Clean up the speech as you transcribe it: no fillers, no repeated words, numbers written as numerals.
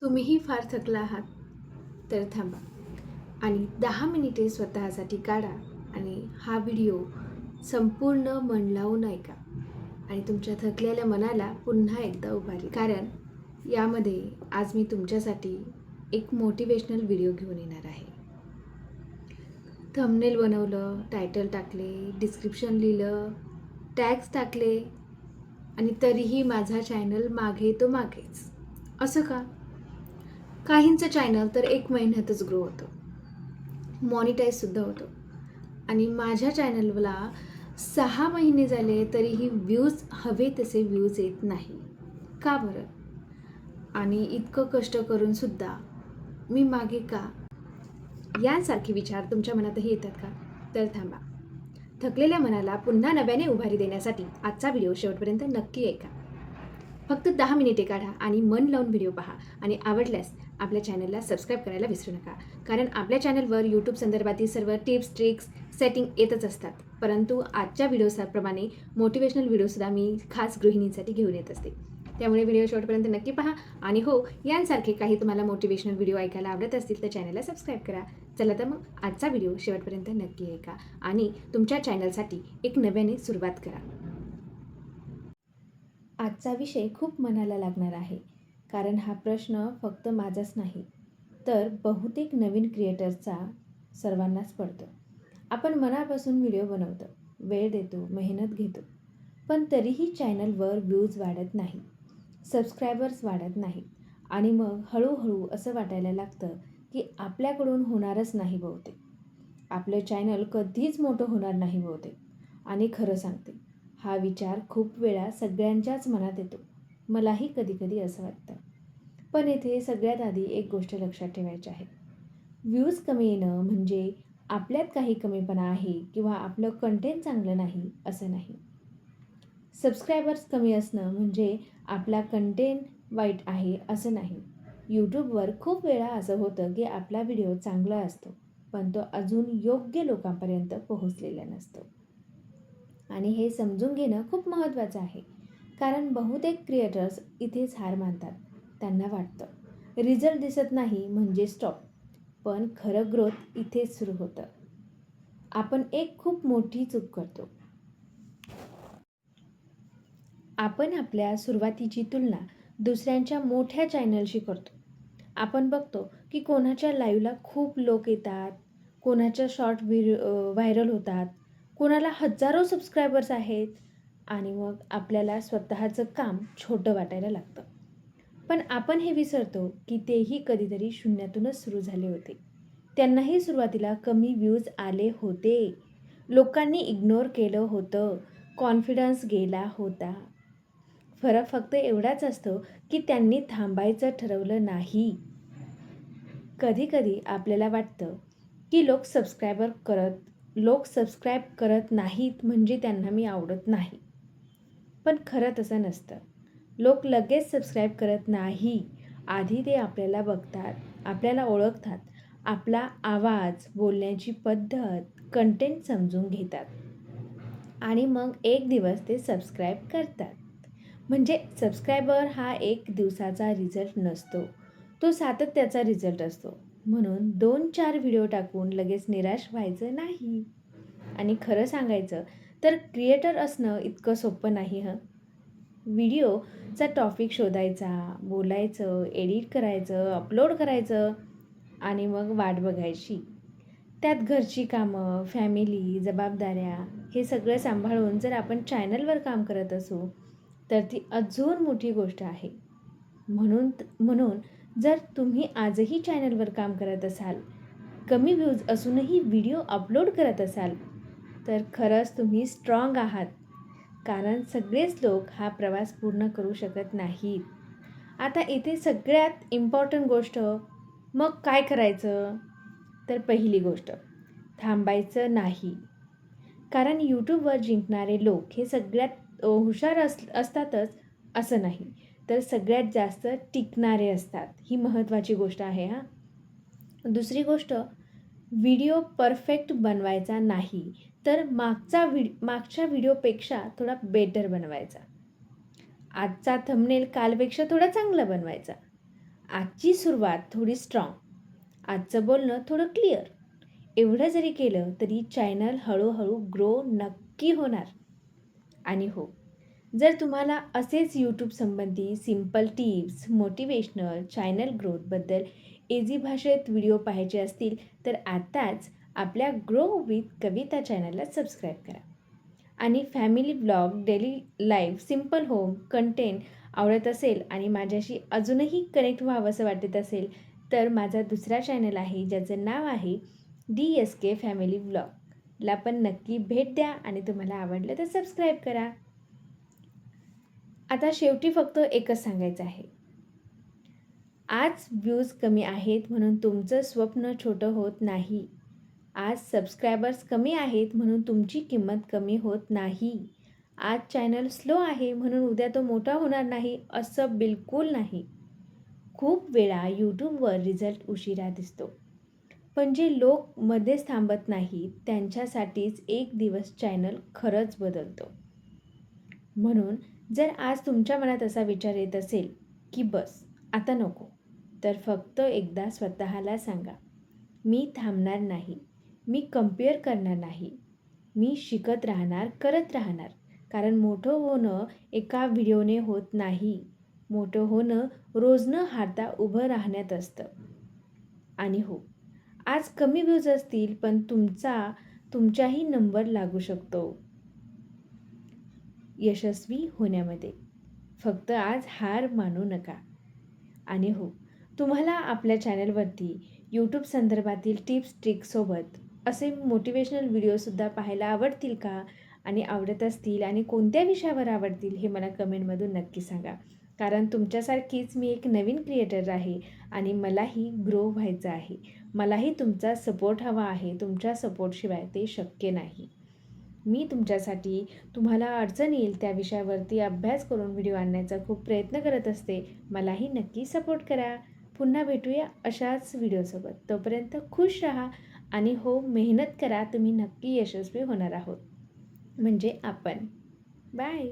तुम्हीही फार थकला आहात तर थांबा आणि 10 मिनिटे स्वतःसाठी काढा आणि हा व्हिडिओ संपूर्ण मन लावून ऐका आणि तुमच्या थकलेल्या मनाला पुन्हा एकदा उभारी. कारण यामध्ये आज मी तुमच्यासाठी एक मोटिवेशनल व्हिडिओ घेऊन येणार आहे. थंबनेल बनवलं, टायटल टाकले, डिस्क्रिप्शन लिहिलं, टॅग्स टाकले आणि तरीही माझा चॅनल मागे तो मागेच. असं का? काहींचं चॅनल तर 1 महिन्यातच ग्रो होतं, मॉनिटाईजसुद्धा होतं आणि माझ्या चॅनलला 6 महिने झाले तरीही व्ह्यूज हवे तसे व्ह्यूज येत नाही. का बरं? आणि इतकं कष्ट करूनसुद्धा मी मागे का? यांसारखे विचार तुमच्या मनातही येतात का? तर थांबा. थकलेल्या मनाला पुन्हा नव्याने उभारी देण्यासाठी आजचा व्हिडिओ शेवटपर्यंत नक्की ऐका. फक्त 10 मिनिटे काढा आणि मन लावून व्हिडिओ पहा आणि आवडल्यास आपल्या चॅनलला सबस्क्राईब करायला विसरू नका. कारण आपल्या चॅनलवर यूट्यूब संदर्भातील सर्व टिप्स, ट्रिक्स, सेटिंग येतच असतात. परंतु आजच्या व्हिडिओप्रमाणे मोटिवेशनल व्हिडिओसुद्धा मी खास गृहिणींसाठी घेऊन येत असते. त्यामुळे व्हिडिओ शेवटपर्यंत नक्की पहा आणि हो, यांसारखे काही तुम्हाला मोटिवेशनल व्हिडिओ ऐकायला आवडत असतील तर चॅनलला सबस्क्राईब करा. चला तर मग आजचा व्हिडिओ शेवटपर्यंत नक्की ऐका आणि तुमच्या चॅनलसाठी एक नव्याने सुरुवात करा. आजचा विषय खूप मनाला लागणार आहे, कारण हा प्रश्न फक्त माझाच नाही, तर बहुतेक नवीन क्रिएटर्सचा सर्वांनाच पडतो. आपण मनापासून व्हिडिओ बनवतो, वेळ देतो, मेहनत घेतो, पण तरीही चॅनलवर व्ह्यूज वाढत नाही, सबस्क्रायबर्स वाढत नाहीत आणि मग हळूहळू असं वाटायला लागतं की आपल्याकडून होणारच नाही बहुतेक. आपलं चॅनल कधीच मोठं होणार नाही बहुतेक. आणि खरं सांगते, हा विचार खूप वेळा सगळ्यांच्याच मनात येतो. मलाही कधी-कधी असं वाटतं. पण इथे सगळ्यात आधी एक गोष्ट लक्षात ठेवायची आहे. व्ह्यूज कमी येणं म्हणजे आपल्यात काही कमीपणा आहे किंवा आपलं कंटेंट चांगलं नाही असं नाही. सबस्क्रायबर्स कमी असणं म्हणजे आपला कंटेंट वाईट आहे असं नाही. यूट्यूबवर खूप वेळा असं होतं की आपला व्हिडिओ चांगला असतो, पण तो अजून योग्य लोकांपर्यंत पोहोचलेला नसतो. आणि हे समजून घेणं खूप महत्त्वाचं आहे. कारण बहुतेक क्रिएटर्स इथेच हार मानतात. त्यांना वाटतं रिझल्ट दिसत नाही म्हणजे स्टॉप. पण खरं ग्रोथ इथेच सुरू होतं. आपण एक खूप मोठी चूक करतो. आपण आपल्या सुरुवातीची तुलना दुसऱ्यांच्या मोठ्या चॅनलशी करतो. आपण बघतो की कोणाच्या लाईव्हला खूप लोक येतात, कोणाच्या शॉर्ट व्हायरल होतात, कोणाला हजारो सबस्क्रायबर्स आहेत आणि मग आपल्याला स्वतःचं काम छोटं वाटायला लागतं. पण आपण हे विसरतो की तेही कधीतरी शून्यातूनच सुरू झाले होते. त्यांनाही सुरुवातीला कमी व्ह्यूज आले होते. लोकांनी इग्नोर केलं होतं. कॉन्फिडन्स गेला होता. फरक फक्त एवढाच असतो की त्यांनी थांबायचं ठरवलं नाही. कधी-कधी आपल्याला वाटतं की लोक सबस्क्राईब करत नाहीत म्हणजे त्यांना मी आवडत नाही. पण खरं तसं नसतं. लोक लगेच सबस्क्राईब करत नाही. आधी ते आपल्याला बघतात, आपल्याला ओळखतात, आपला आवाज, बोलण्याची पद्धत, कंटेंट समजून घेतात आणि मग एक दिवस ते सबस्क्राईब करतात. म्हणजे सबस्क्रायबर हा एक दिवसाचा रिझल्ट नसतो, तो सातत्याचा रिझल्ट असतो. म्हणून 2-4 व्हिडिओ टाकून लगेच निराश व्हायचं नाही. आणि खरं सांगायचं तर क्रिएटर असणं इतकं सोपं नाही हं. व्हिडिओचा टॉपिक शोधायचा, बोलायचं, एडिट करायचं, अपलोड करायचं आणि मग वाट बघायची. त्यात घरची कामं, फॅमिली, जबाबदाऱ्या हे सगळं सांभाळून जर आपण चॅनलवर काम करत असू तर ती अजून मोठी गोष्ट आहे. म्हणून जर तुम्ही आजही चॅनलवर काम करत असाल, कमी व्ह्यूज असूनही व्हिडिओ अपलोड करत असाल, तर खरंच तुम्ही स्ट्रॉंग आहात. कारण सगळेच लोक हा प्रवास पूर्ण करू शकत नाहीत. आता इथे सगळ्यात इम्पॉर्टंट गोष्ट, मग काय करायचं? तर पहिली गोष्ट, थांबायचं नाही. कारण यूट्यूबवर जिंकणारे लोक हे सगळ्यात हुशार असतातच असं नाही, तर सगळ्यात जास्त टिकणारे असतात. ही महत्त्वाची गोष्ट आहे हां. दुसरी गोष्ट, व्हिडिओ परफेक्ट बनवायचा नाही, तर मागच्या व्हिडिओपेक्षा थोडा बेटर बनवायचा. आजचा थंबनेल कालपेक्षा थोडा चांगला बनवायचा आजची सुरुवात थोडी स्ट्रॉंग, आजचं बोलणं थोडं क्लिअर, एवढं जरी केलं तरी चॅनल हळूहळू ग्रो नक्की होणार. आणि हो, जर तुम्हाला असेच यूट्यूब संबंधी सिंपल टिप्स, मोटिवेशनल, चॅनल ग्रोथबद्दल इझी भाषेत व्हिडिओ पाहायचे असतील तर आताच आपल्या ग्रो विथ कविता चॅनलला सबस्क्राईब करा. आणि family blog, daily life, simple home content आवडत असेल आणि माझ्याशी अजूनही कनेक्ट व्हावं असं वाटत असेल तर माझा दुसरा चॅनल आहे ज्याचं नाव आहे DSK फॅमिली ब्लॉगला पण नक्की भेट द्या आणि तुम्हाला आवडलं तर सबस्क्राईब करा. आता शेवटी फक्त एकच सांगायचं आहे. आज व्ह्यूज कमी आहेत म्हणून तुमचं स्वप्न छोटं होत नाही. आज सबस्क्रायबर्स कमी आहेत म्हणून तुमची किंमत कमी होत नाही. आज चॅनल स्लो आहे म्हणून उद्या तो मोठा होणार नाही असं बिलकुल नाही. खूप वेळा यूट्यूबवर रिझल्ट उशिरा दिसतो, पण जे लोक मध्येच थांबत नाहीत त्यांच्यासाठीच एक दिवस चॅनल खरंच बदलतो. म्हणून जर आज तुमच्या मनात असा विचार येत असेल की बस आता नको, तर फक्त एकदा स्वतःला सांगा, मी थांबणार नाही, मी कंपेअर करणार नाही, मी शिकत राहणार, करत राहणार. कारण मोठं होणं एका व्हिडिओने होत नाही. मोठं होणं रोज न हारता उभं राहण्यात असतं. आणि हो, आज कमी व्ह्यूज असतील पण तुमचाही नंबर लागू शकतो यशस्वी होण्यामध्ये. फक्त आज हार मानू नका. आणि हो, तुम्हाला आपल्या चॅनलवरती यूट्यूब संदर्भातील टिप्स ट्रिक्ससोबत असे मोटिवेशनल व्हिडिओसुद्धा पाहायला आवडतील का? आणि आवडत असतील आणि कोणत्या विषयावर आवडतील हे मला कमेंटमधून नक्की सांगा. कारण तुमच्यासारखीच मी एक नवीन क्रिएटर आहे आणि मलाही ग्रो व्हायचं आहे. मलाही तुमचा सपोर्ट हवा आहे. तुमच्या सपोर्टशिवाय ते शक्य नाही. मी तुमच्यासाठी तुम्हाला अडचण येईल त्या विषयावरती अभ्यास करून व्हिडिओ आणण्याचा खूप प्रयत्न करत असते. मलाही नक्की सपोर्ट करा. पुन्हा भेटूया अशाच व्हिडिओसोबत. तोपर्यंत खुश राहा आणि हो, मेहनत करा. तुम्ही नक्की यशस्वी होणार आहोत म्हणजे आपण. बाय.